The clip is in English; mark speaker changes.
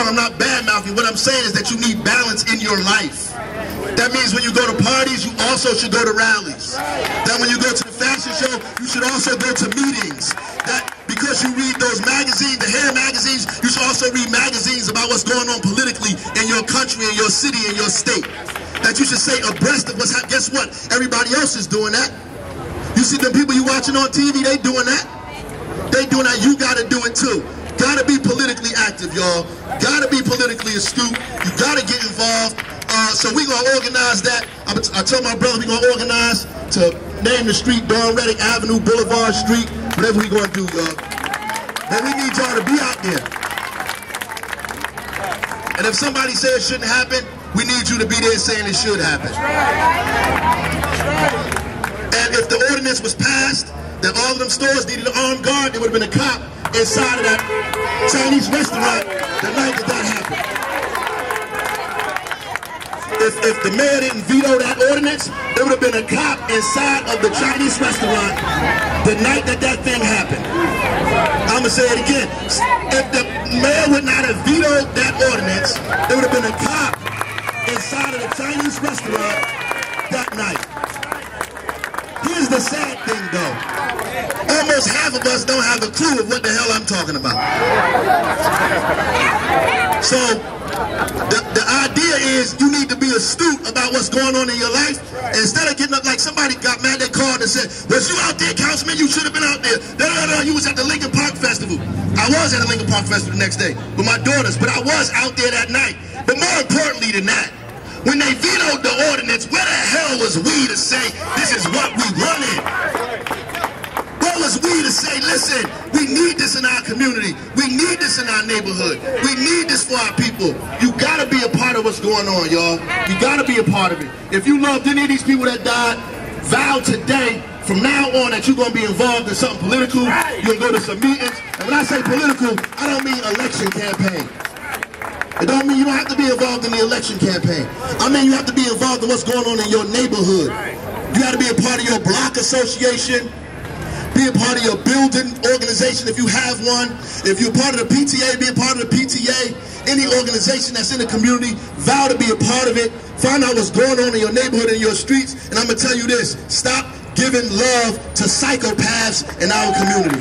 Speaker 1: I'm not bad-mouthing. What I'm saying is that you need balance in your life. That means when you go to parties, you also should go to rallies. That when you go to the fashion show, you should also go to meetings. That because you read those magazines, the hair magazines, you should also read magazines about what's going on politically in your country, in your city, in your state. That you should stay abreast of what's happening. Guess what? Everybody else is doing that. You see them people you watching on TV, they doing that. They doing that. You got to do it too. Got to be politically active, y'all. Got to be politically astute. You got to get involved. So we're going to organize that. I told my brother we're going to organize to name the street Dawn Reddick Avenue, Boulevard Street, whatever we're going to do, y'all. But we need y'all to be out there. And if somebody says it shouldn't happen, we need you to be there saying it should happen. And if the ordinance was passed, that all of them stores needed an armed guard, there would have been a cop inside of that Chinese restaurant the night that happened. If the mayor didn't veto that ordinance, there would have been a cop inside of the Chinese restaurant the night that thing happened. I'm going to say it again. If the mayor would not have vetoed that ordinance, there would have been a cop inside of the Chinese restaurant that night. Here's the sad thing, though. Almost half of us don't have a clue of what the hell I'm talking about. So, the idea is you need to be astute about what's going on in your life. And instead of getting up like somebody got mad, they called and said, was you out there, Councilman? You should have been out there. No, you was at the Lincoln Park Festival. I was at the Lincoln Park Festival the next day with my daughters, but I was out there that night. But more importantly than that, when they vetoed the ordinance, where the hell was we to say, this is what we wanted? Where was we to say, listen, we need this in our community. We need this in our neighborhood. We need this for our people. You gotta be a part of what's going on, y'all. You gotta be a part of it. If you loved any of these people that died, vow today, from now on, that you're gonna be involved in something political. You're gonna go to some meetings. And when I say political, I don't mean election campaign. It don't mean you don't have to be involved in the election campaign. I mean you have to be involved in what's going on in your neighborhood. You got to be a part of your block association. Be a part of your building organization if you have one. If you're part of the PTA, be a part of the PTA. Any organization that's in the community, vow to be a part of it. Find out what's going on in your neighborhood and your streets. And I'm going to tell you this, stop giving love to psychopaths in our community.